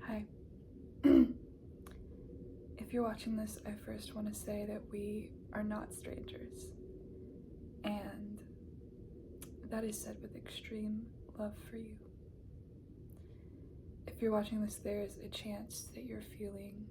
Hi. If you're watching this, I first want to say that we are not strangers, and that is said with extreme love for you. If you're watching this, there's a chance that you're feeling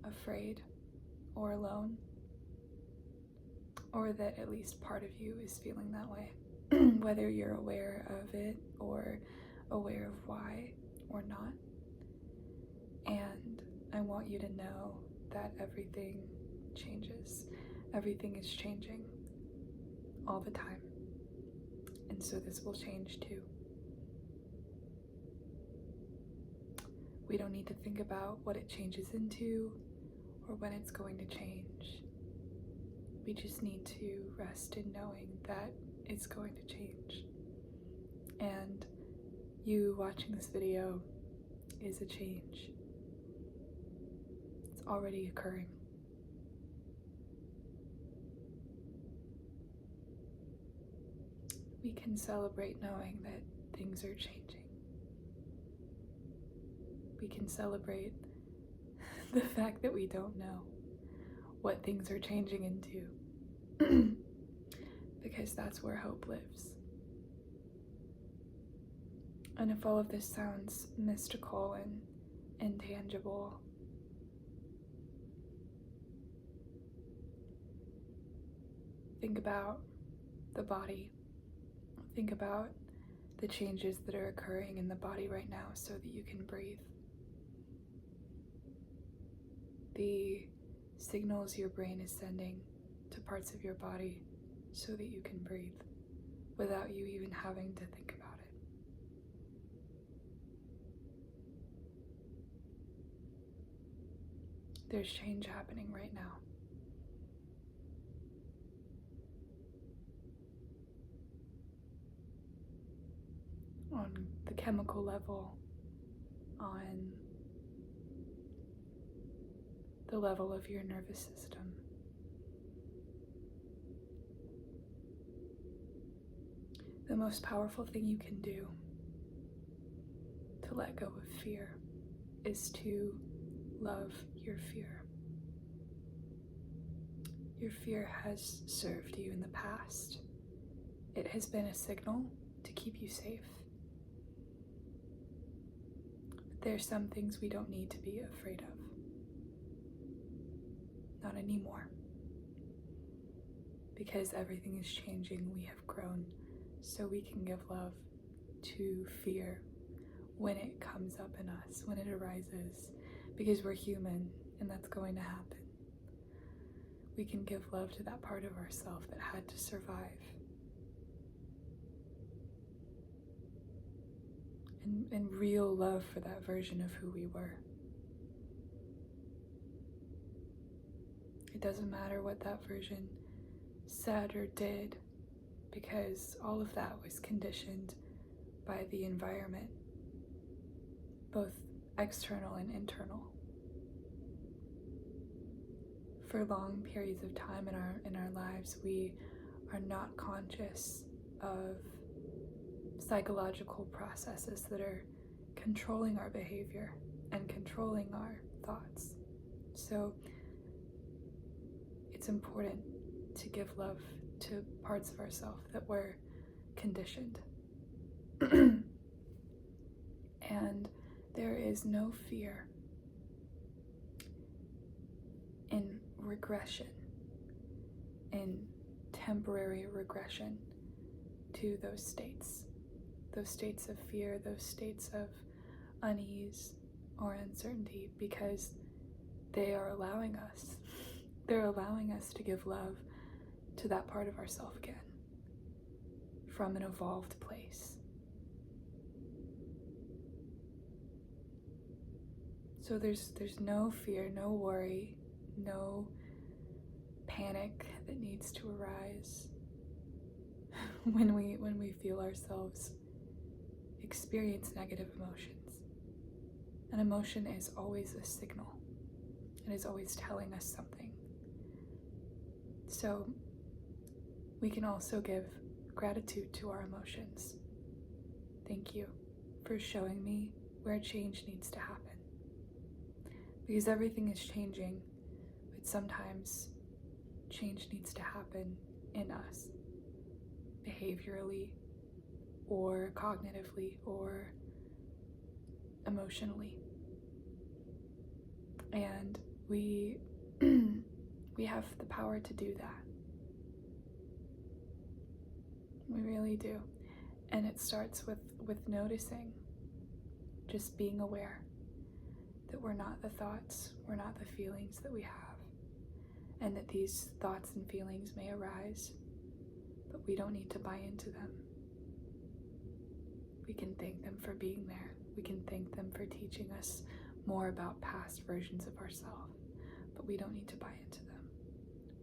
afraid or alone, or that at least part of you is feeling that way, whether you're aware of it or aware of why or not. And I want you to know that everything changes. Everything is changing all the time. And so this will change too. We don't need to think about what it changes into or when it's going to change. We just need to rest in knowing that it's going to change. And you watching this video is a change. It's already occurring. We can celebrate knowing that things are changing. We can celebrate the fact that we don't know what things are changing into, because that's where hope lives. And if all of this sounds mystical and intangible, think about the body. Think about the changes that are occurring in the body right now so that you can breathe. The signals your brain is sending to parts of your body so that you can breathe without you even having to think about it. There's change happening right now. On the chemical level, on the level of your nervous system. The most powerful thing you can do to let go of fear is to love your fear. Your fear has served you in the past. It has been a signal to keep you safe. But there are some things we don't need to be afraid of. Not anymore. Because everything is changing, we have grown, so we can give love to fear when it comes up in us, when it arises, because we're human and that's going to happen. We can give love to that part of ourselves that had to survive. And real love for that version of who we were. It doesn't matter what that version said or did, because all of that was conditioned by the environment, both external and internal. For long periods of time in our lives, we are not conscious of psychological processes that are controlling our behavior and controlling our thoughts. So it's important to give love to parts of ourselves that were conditioned. And there is no fear in regression, in temporary regression to those states of fear, those states of unease or uncertainty, because they are allowing us. They're allowing us to give love to that part of ourselves again from an evolved place. So there's no fear, no worry, no panic that needs to arise when we feel ourselves experience negative emotions. An emotion is always a signal. It is always telling us something. So we can also give gratitude to our emotions. Thank you for showing me where change needs to happen. Because everything is changing, but sometimes change needs to happen in us, behaviorally, or cognitively, or emotionally. And we we have the power to do that. We really do. And it starts with noticing, just being aware that we're not the thoughts, we're not the feelings that we have, and that these thoughts and feelings may arise, but we don't need to buy into them. We can thank them for being there. We can thank them for teaching us more about past versions of ourselves, but we don't need to buy into them.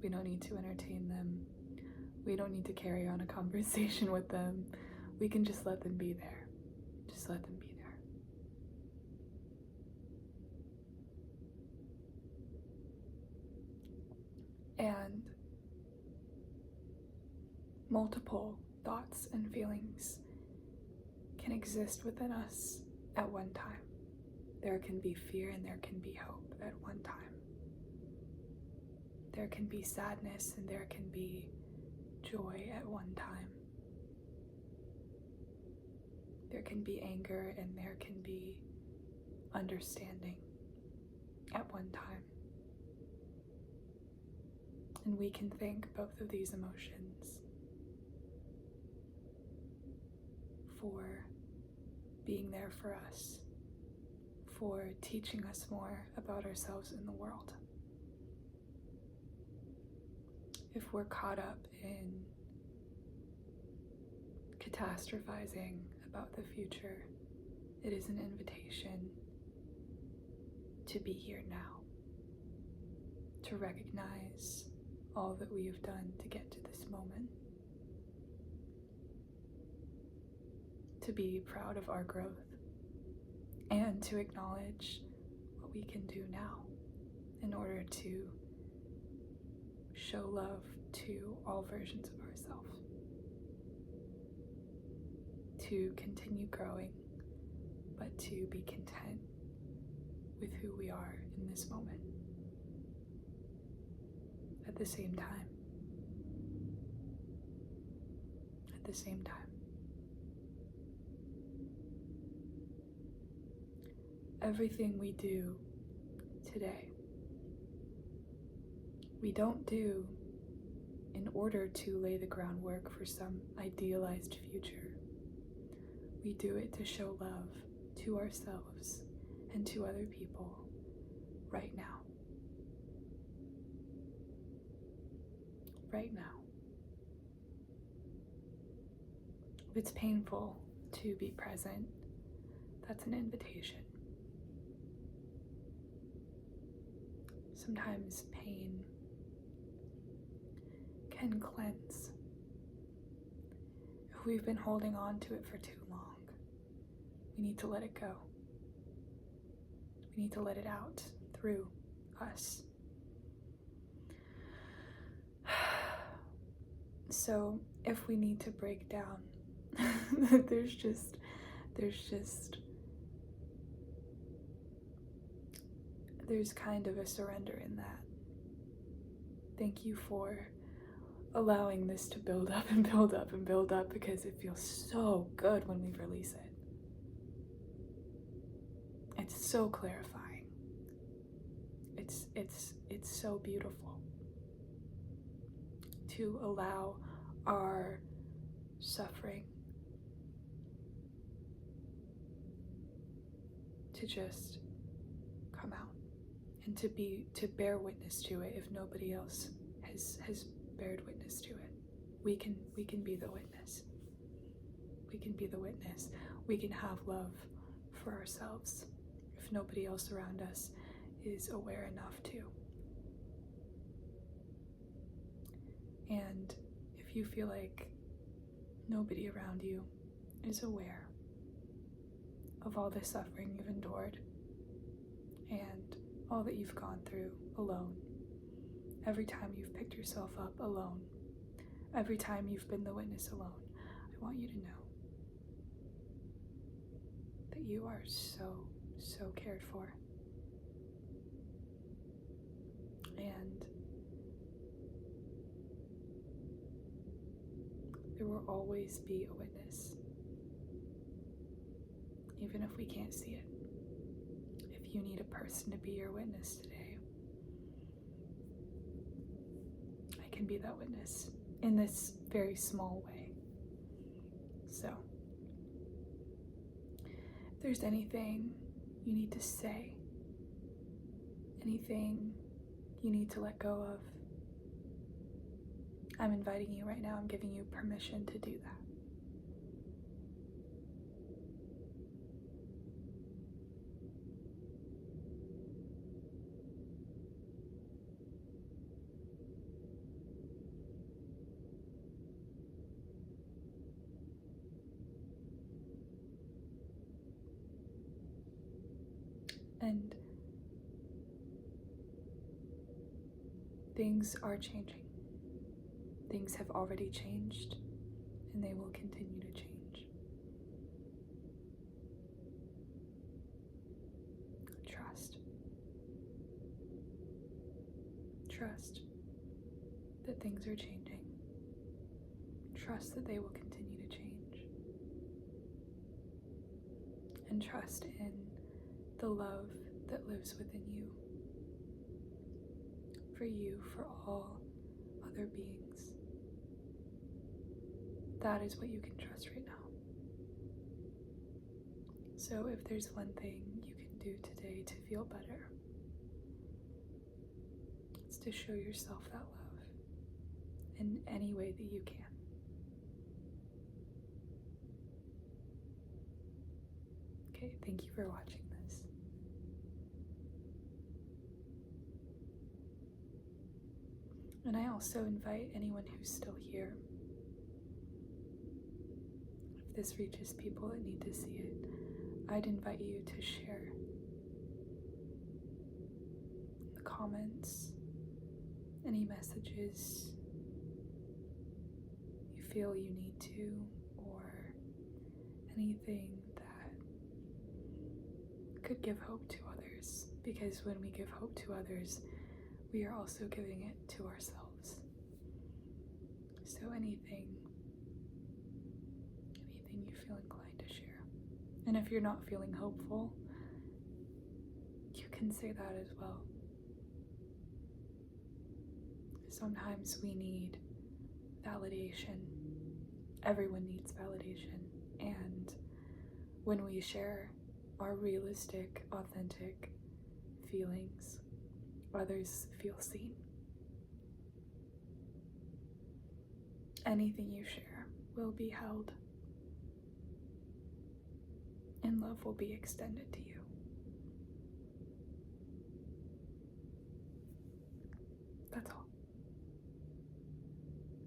We don't need to entertain them. We don't need to carry on a conversation with them. We can just let them be there. Just let them be there. And multiple thoughts and feelings can exist within us at one time. There can be fear and there can be hope at one time. There can be sadness and there can be joy at one time. There can be anger and there can be understanding at one time. And we can thank both of these emotions for being there for us, for teaching us more about ourselves in the world. If we're caught up in catastrophizing about the future, it is an invitation to be here now, to recognize all that we have done to get to this moment, to be proud of our growth, and to acknowledge what we can do now in order to show love to all versions of ourselves, to continue growing, but to be content with who we are in this moment. At the same time, everything we do today, we don't do in order to lay the groundwork for some idealized future. We do it to show love to ourselves and to other people right now. Right now. If it's painful to be present, that's an invitation. Sometimes pain can cleanse. If we've been holding on to it for too long, we need to let it go. We need to let it out through us. So if we need to break down, there's kind of a surrender in that. Thank you for allowing this to build up and build up and build up, because it feels so good when we release it. It's so clarifying. It's so beautiful to allow our suffering to just come out and to bear witness to it. If nobody else has bared witness to it, we can be the witness. We can be the witness. We can have love for ourselves if nobody else around us is aware enough to. And if you feel like nobody around you is aware of all the suffering you've endured and all that you've gone through alone, every time you've picked yourself up alone, every time you've been the witness alone, I want you to know that you are so cared for. And there will always be a witness, even if we can't see it. If you need a person to be your witness today, I can be that witness in this very small way. So, if there's anything you need to say, anything you need to let go of, I'm inviting you right now. I'm giving you permission to do that. And things are changing. Things have already changed, and they will continue to change. Trust. Trust that things are changing. Trust that they will continue to change. And trust in the love that lives within you. For you, for all other beings. That is what you can trust right now. So if there's one thing you can do today to feel better, it's to show yourself that love in any way that you can. Okay, thank you for watching this. And I also invite anyone who's still here, if this reaches people that need to see it, I'd invite you to share in the comments any messages you feel you need to, or anything that could give hope to others, because when we give hope to others, we are also giving it to ourselves. So anything you feel inclined to share. And if you're not feeling hopeful, you can say that as well. Sometimes we need validation. Everyone needs validation. And when we share our realistic, authentic feelings, others feel seen. Anything you share will be held, and love will be extended to you. That's all.